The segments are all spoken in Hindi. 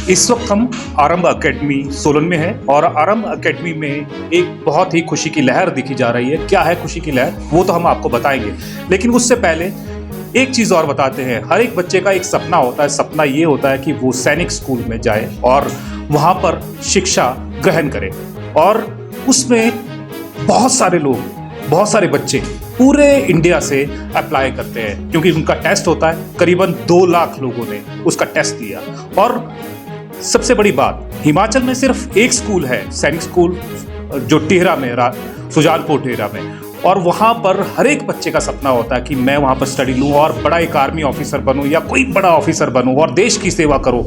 इस वक्त हम आरंभ एकेडमी सोलन में हैं और आरंभ एकेडमी में एक बहुत ही खुशी की लहर दिखी जा रही है। क्या है खुशी की लहर, वो तो हम आपको बताएंगे, लेकिन उससे पहले एक चीज़ और बताते हैं। हर एक बच्चे का एक सपना होता है। सपना ये होता है कि वो सैनिक स्कूल में जाए और वहाँ पर शिक्षा ग्रहण करे, और उसमें बहुत सारे लोग, बहुत सारे बच्चे पूरे इंडिया से अप्लाई करते हैं, क्योंकि उनका टेस्ट होता है। करीबन 2 लाख लोगों ने उसका टेस्ट दिया। और सबसे बड़ी बात, हिमाचल में सिर्फ एक स्कूल है, सैनिक स्कूल, जो टिहरा में, सुजानपुर टिहरा में, और वहाँ पर हर एक बच्चे का सपना होता है कि मैं वहाँ पर स्टडी लूँ और बड़ा एक आर्मी ऑफिसर बनूँ या कोई बड़ा ऑफिसर बनूँ और देश की सेवा करूँ।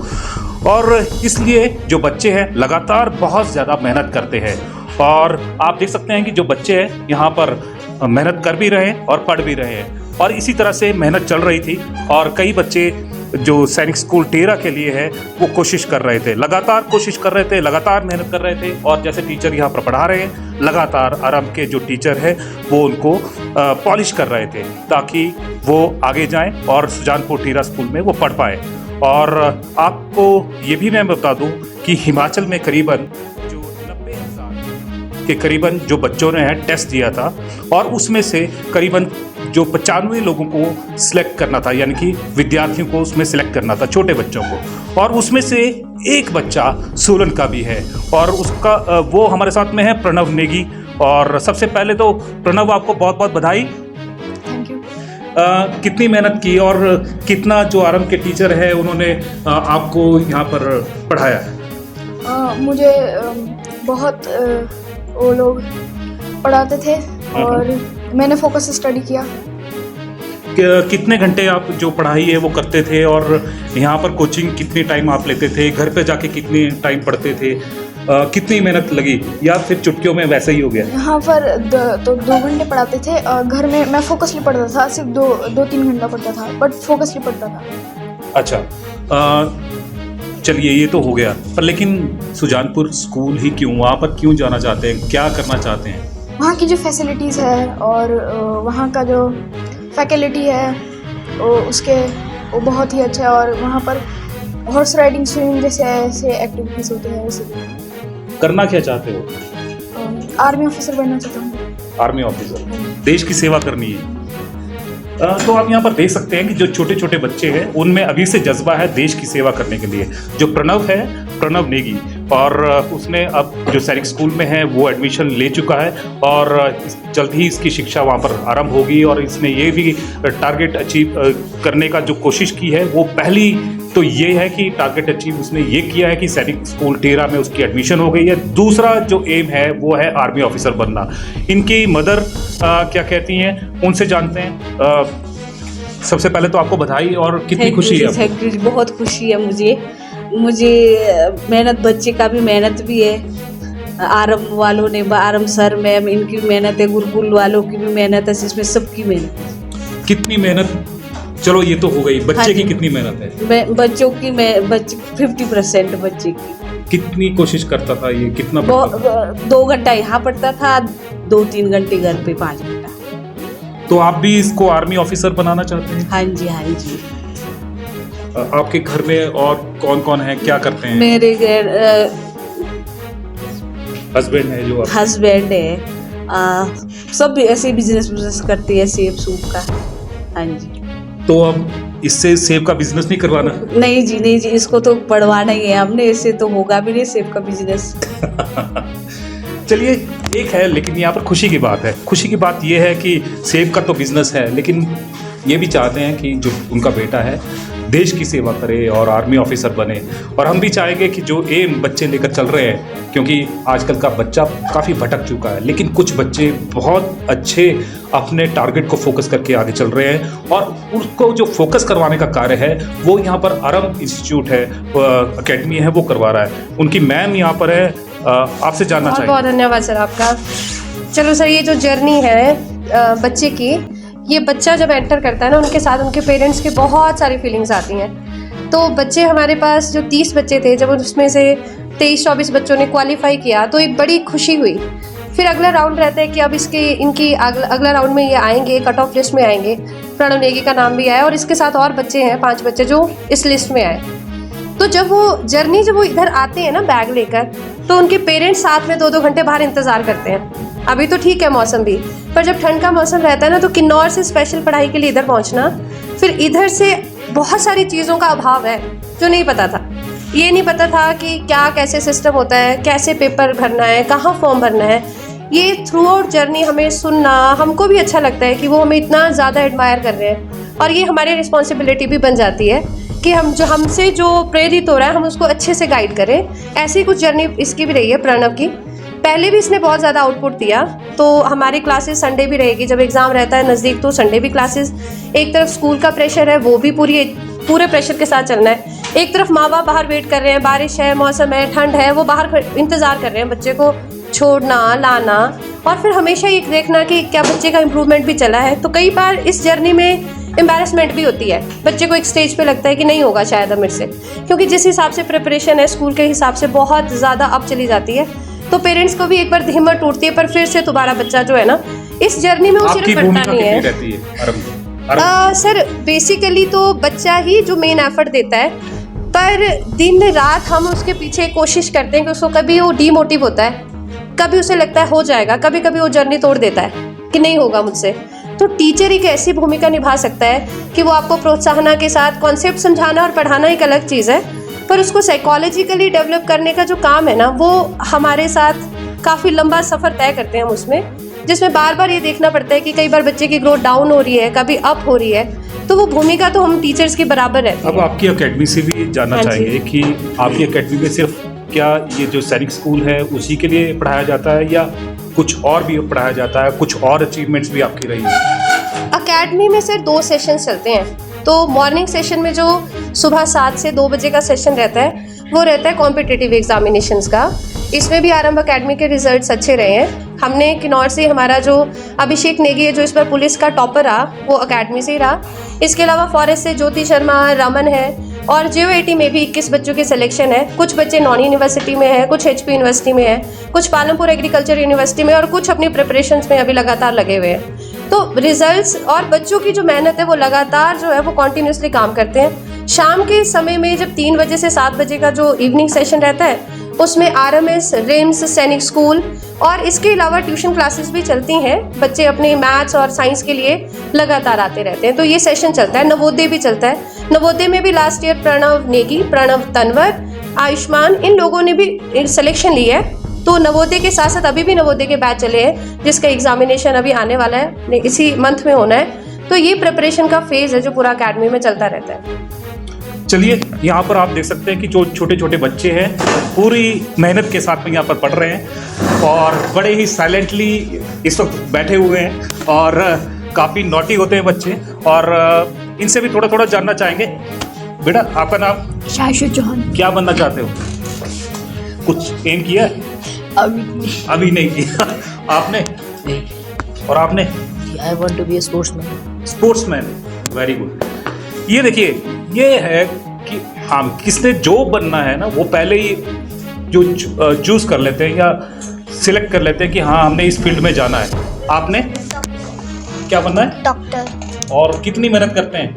और इसलिए जो बच्चे हैं लगातार बहुत ज़्यादा मेहनत करते हैं, और आप देख सकते हैं कि जो बच्चे हैं यहाँ पर मेहनत कर भी रहे हैं और पढ़ भी रहे हैं। और इसी तरह से मेहनत चल रही थी, और कई बच्चे जो सैनिक स्कूल टेरा के लिए है वो कोशिश कर रहे थे, लगातार कोशिश कर रहे थे, लगातार मेहनत कर रहे थे। और जैसे टीचर यहाँ पर पढ़ा रहे हैं, लगातार आरंभ के जो टीचर हैं वो उनको पॉलिश कर रहे थे ताकि वो आगे जाएं और सुजानपुर टेरा स्कूल में वो पढ़ पाए। और आपको ये भी मैं बता दूं कि हिमाचल में करीबन जो 90,000 के करीबन जो बच्चों ने टेस्ट दिया था, और उसमें से करीबन जो 95 लोगों को सिलेक्ट करना था, यानी कि विद्यार्थियों को उसमें सिलेक्ट करना था, छोटे बच्चों को, और उसमें से एक बच्चा सोलन का भी है, और उसका वो हमारे साथ में है प्रणव नेगी। और सबसे पहले तो प्रणव, आपको बहुत बहुत बधाई। Thank you. कितनी मेहनत की और कितना जो आरंभ के टीचर है उन्होंने आपको यहाँ पर पढ़ाया है? मुझे बहुत वो लोग पढ़ाते थे और मैंने फोकस से स्टडी किया। कितने घंटे आप जो पढ़ाई है वो करते थे, और यहाँ पर कोचिंग कितनी टाइम आप लेते थे, घर पे जाके कितने टाइम पढ़ते थे, कितनी मेहनत लगी, या फिर चुटकियों में वैसे ही हो गया? यहाँ पर 2 घंटे पढ़ाते थे, और घर में मैं फोकसली पढ़ता था, सिर्फ 2-3 घंटा पढ़ता था, बट फोकसली पढ़ता था। अच्छा, चलिए ये तो हो गया, पर लेकिन सुजानपुर स्कूल ही क्यों, वहाँ पर क्यों जाना चाहते हैं, क्या करना चाहते हैं? वहाँ की जो फैसिलिटीज़ है और वहाँ का जो फैकल्टी है वो बहुत ही अच्छा है, और वहाँ पर हॉर्स राइडिंग, स्विमिंग जैसे ऐसे एक्टिविटीज़ होते हैं। इसलिए करना क्या चाहते हो? आर्मी ऑफिसर बनना चाहता हूँ। आर्मी ऑफिसर, देश की सेवा करनी है। तो आप यहाँ पर देख सकते हैं कि जो छोटे छोटे बच्चे हैं उनमें अभी से जज्बा है देश की सेवा करने के लिए। जो प्रणव है, प्रणव नेगी, और उसने अब जो सैनिक स्कूल में है वो एडमिशन ले चुका है, और जल्द ही इसकी शिक्षा वहाँ पर आरंभ होगी। और इसने ये भी टारगेट अचीव करने का जो कोशिश की है, वो पहली तो ये है कि टारगेट अचीव उसने ये किया है कि सैनिक स्कूल टेरा में उसकी एडमिशन हो गई है। दूसरा जो एम है वो है आर्मी ऑफिसर बनना। इनकी मदर क्या कहती हैं, उनसे जानते हैं। सबसे पहले तो आपको बधाई, और कितनी खुशी है? थैंक यू, बहुत खुशी है मुझे मेहनत, बच्चे का भी मेहनत भी है, आरंभ वालों ने, आरंभ सर मैम इनकी मेहनत है, गुरुकुल वालों की भी मेहनत है, इसमें सबकी मेहनत है। कितनी मेहनत, चलो ये तो हो गई, बच्चे की कितनी मेहनत है? बच्चों की 50% बच्चे की। कितनी कोशिश करता था ये, कितना 2 घंटा यहाँ पढ़ता था, 2-3 घंटे घर पे, 5 घंटा। तो आप भी इसको आर्मी ऑफिसर बनाना चाहते हैं? हाँ जी, हाँ जी। आपके घर में और कौन कौन है, क्या करते हैं? मेरे घर हस्बैंड है, जो हस्बैंड है, सब ऐसे बिजनेस करते हैं, सेब सूप का। हाँ जी। तो अब इससे सेब का बिजनेस नहीं करवाना? नहीं जी, नहीं जी, इसको तो पढ़वाना ही है हमने, इससे तो होगा भी नहीं सेब का बिजनेस। चलिए, एक है, लेकिन यहाँ पर खुशी की बात है। खुशी की बात यह है कि सेब का तो बिजनेस है, लेकिन ये भी चाहते हैं कि जो उनका बेटा है देश की सेवा करे और आर्मी ऑफिसर बने। और हम भी चाहेंगे कि जो एम बच्चे लेकर चल रहे हैं, क्योंकि आजकल का बच्चा काफ़ी भटक चुका है, लेकिन कुछ बच्चे बहुत अच्छे अपने टारगेट को फोकस करके आगे चल रहे हैं, और उसको जो फोकस करवाने का कार्य है वो यहाँ पर आरंभ इंस्टीट्यूट है, एकेडमी है, वो करवा रहा है। उनकी मैम यहाँ पर है, आपसे जानना चाहिए। बहुत धन्यवाद सर आपका। चलो सर, ये जो जर्नी है बच्चे की, ये बच्चा जब एंटर करता है ना, उनके साथ उनके पेरेंट्स की बहुत सारी फीलिंग्स आती हैं। तो बच्चे हमारे पास जो 30 बच्चे थे, जब उसमें से 23-24 बच्चों ने क्वालिफाई किया तो एक बड़ी खुशी हुई। फिर अगला राउंड रहता है कि अब इनकी अगला राउंड में ये आएंगे, कट ऑफ लिस्ट में आएंगे। प्रणव नेगी का नाम भी आया, और इसके साथ और बच्चे हैं, 5 बच्चे जो इस लिस्ट में आए। तो जब वो इधर आते हैं ना बैग लेकर, तो उनके पेरेंट्स साथ में 2-2 घंटे बाहर इंतज़ार करते हैं। अभी तो ठीक है मौसम भी, पर जब ठंड का मौसम रहता है ना, तो किन्नौर से स्पेशल पढ़ाई के लिए इधर पहुंचना, फिर इधर से बहुत सारी चीज़ों का अभाव है जो नहीं पता था। ये नहीं पता था कि क्या कैसे सिस्टम होता है, कैसे पेपर भरना है, कहाँ फॉर्म भरना है। ये थ्रू आउट जर्नी हमें सुनना, हमको भी अच्छा लगता है कि वो हमें इतना ज़्यादा एडमायर कर रहे हैं, और ये हमारी रिस्पॉन्सिबिलिटी भी बन जाती है कि हमसे जो प्रेरित हो रहा है हम उसको अच्छे से गाइड करें। ऐसी कुछ जर्नी इसकी भी रही है, प्रणव की। पहले भी इसने बहुत ज़्यादा आउटपुट दिया, तो हमारी क्लासेस संडे भी रहेगी, जब एग्ज़ाम रहता है नज़दीक तो संडे भी क्लासेस। एक तरफ स्कूल का प्रेशर है, वो भी पूरे प्रेशर के साथ चलना है। एक तरफ माँ बाप बाहर वेट कर रहे हैं, बारिश है, मौसम है, ठंड है, वो बाहर इंतज़ार कर रहे हैं बच्चे को छोड़ना लाना, और फिर हमेशा ये देखना कि क्या बच्चे का इम्प्रूवमेंट भी चला है। तो कई बार इस जर्नी में एम्बैरेसमेंट भी होती है, बच्चे को एक स्टेज पे लगता है कि नहीं होगा शायद अब मेरे से, क्योंकि जिस हिसाब से प्रिपरेशन है स्कूल के हिसाब से बहुत ज़्यादा अप चली जाती है, तो पेरेंट्स को भी एक बार हिम्मत टूटती है, पर फिर से दोबारा बच्चा जो है ना इस जर्नी में वो सिर्फ पढ़ता नहीं है। सर बेसिकली तो बच्चा ही जो मेन एफर्ट देता है, पर दिन रात हम उसके पीछे कोशिश करते हैं कि उसको कभी वो डीमोटिव होता है, कभी उसे लगता है हो जाएगा, कभी कभी वो जर्नी तोड़ देता है कि नहीं होगा मुझसे। तो टीचर एक ऐसी भूमिका निभा सकता है कि वो आपको प्रोत्साहन के साथ कॉन्सेप्ट समझाना और पढ़ाना एक अलग चीज़ है, पर उसको साइकोलॉजिकली डेवलप करने का जो काम है ना, वो हमारे साथ काफ़ी लंबा सफ़र तय करते हैं हम उसमें, जिसमें बार बार ये देखना पड़ता है कि कई बार बच्चे की ग्रोथ डाउन हो रही है, कभी अप हो रही है, तो वो भूमिका तो हम टीचर्स की बराबर रहती है। अब आपकी एकेडमी से भी जानना चाहेंगे कि आपकी एकेडमी में सिर्फ क्या ये जो सैनिक स्कूल है उसी के लिए पढ़ाया जाता है, या कुछ और भी पढ़ाया जाता है, कुछ और अचीवमेंट्स भी आपकी रही है? एकेडमी में सिर्फ 2 सेशन चलते हैं। तो मॉर्निंग सेशन में जो सुबह 7 से 2 बजे का सेशन रहता है, वो रहता है कॉम्पिटिटिव एग्जामिनेशंस का। इसमें भी आरंभ एकेडमी के रिजल्ट्स अच्छे रहे हैं। हमने किन्नौर से हमारा जो अभिषेक नेगी है, जो इस बार पुलिस का टॉपर रहा, वो एकेडमी से ही रहा। इसके अलावा फॉरेस्ट से ज्योति शर्मा, रमन है, और JOAT में भी 21 बच्चों की सिलेक्शन है। कुछ बच्चे नॉन यूनिवर्सिटी में है, कुछ HP यूनिवर्सिटी में है, कुछ पालमपुर एग्रीकल्चर यूनिवर्सिटी में, और कुछ अपनी प्रिपरेशंस में अभी लगातार लगे हुए हैं। तो रिजल्ट्स और बच्चों की जो मेहनत है वो लगातार जो है वो कॉन्टिन्यूसली काम करते हैं। शाम के समय में जब 3 बजे से 7 बजे का जो इवनिंग सेशन रहता है, उसमें RMS, RIMS, सैनिक स्कूल और इसके अलावा ट्यूशन क्लासेस भी चलती हैं। बच्चे अपने मैथ्स और साइंस के लिए लगातार आते रहते हैं, तो ये सेशन चलता है। नवोदय भी चलता है। नवोदय में भी लास्ट ईयर प्रणव नेगी, प्रणव तनवर, आयुष्मान, इन लोगों ने भी सिलेक्शन ली है। तो नवोदय के साथ साथ अभी भी नवोदय के बैच चले हैं, जिसका एग्जामिनेशन अभी आने वाला है, इसी मंथ में होना है। तो ये प्रिपरेशन का फेज है जो पूरा अकेडमी में चलता रहता है। चलिए, यहाँ पर आप देख सकते हैं कि जो छोटे छोटे बच्चे हैं पूरी मेहनत के साथ में यहाँ पर पढ़ रहे हैं, और बड़े ही साइलेंटली इस वक्त बैठे हुए हैं, और काफ़ी नॉटी होते हैं बच्चे। और इनसे भी थोड़ा थोड़ा जानना चाहेंगे। बेटा, आपका नाम? शाश्वत चौहान। क्या बनना चाहते हो? कुछ एम किया है? अभी नहीं किया। आपने? और आपने? I want to be a sportsman. Sportsman, very good. ये देखिए, ये है कि हाँ, किसने जो बनना है ना वो पहले ही जो चूज कर लेते हैं या सिलेक्ट कर लेते हैं कि हाँ हमने इस फील्ड में जाना है। आपने क्या बनना है? डॉक्टर। और कितनी मेहनत करते हैं?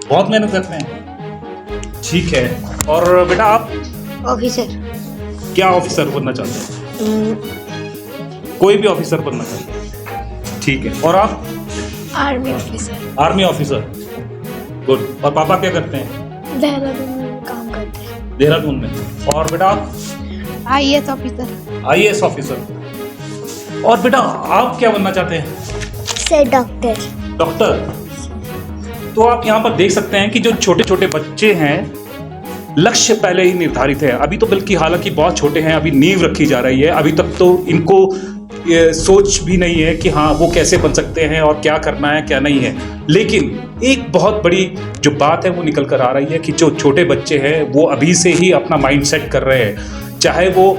बहुत मेहनत करते हैं, ठीक है। और बेटा आप? ऑफिसर। क्या ऑफिसर बनना चाहते हैं? कोई भी ऑफिसर बनना चाहते हैं, ठीक है। और आप? Army officer. Army officer, good. और पापा क्या करते हैं? देहरादून में काम करते हैं। देहरादून में। और बेटा आप? IAS officer. IAS officer. और बेटा आप क्या बनना चाहते हैं? से डॉक्टर। डॉक्टर। तो आप यहाँ पर देख सकते हैं कि जो छोटे छोटे बच्चे हैं, लक्ष्य पहले ही निर्धारित है। अभी तो बल्कि हालांकि बहुत छोटे हैं, अभी नींव रखी जा रही है। अभी तक तो इनको ये सोच भी नहीं है कि हाँ वो कैसे बन सकते हैं और क्या करना है क्या नहीं है। लेकिन एक बहुत बड़ी जो बात है वो निकल कर आ रही है कि जो छोटे बच्चे हैं वो अभी से ही अपना माइंड सेट कर रहे हैं। चाहे वो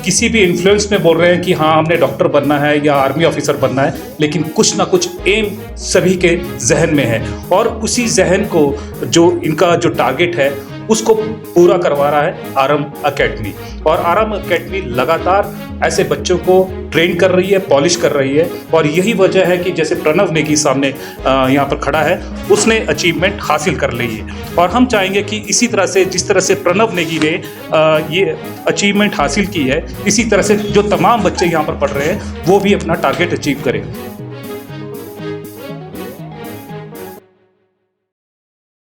किसी भी इन्फ्लुएंस में बोल रहे हैं कि हाँ हमने डॉक्टर बनना है या आर्मी ऑफिसर बनना है, लेकिन कुछ ना कुछ एम सभी के जहन में है। और उसी जहन को जो इनका जो टारगेट है उसको पूरा करवा रहा है आरम एकेडमी। और आरम एकेडमी लगातार ऐसे बच्चों को ट्रेन कर रही है, पॉलिश कर रही है, और यही वजह है कि जैसे प्रणव नेगी सामने यहाँ पर खड़ा है, उसने अचीवमेंट हासिल कर ली है। और हम चाहेंगे कि इसी तरह से, जिस तरह से प्रणव नेगी ने ये अचीवमेंट हासिल की है, इसी तरह से जो तमाम बच्चे यहाँ पर पढ़ रहे हैं वो भी अपना टारगेट अचीव करें।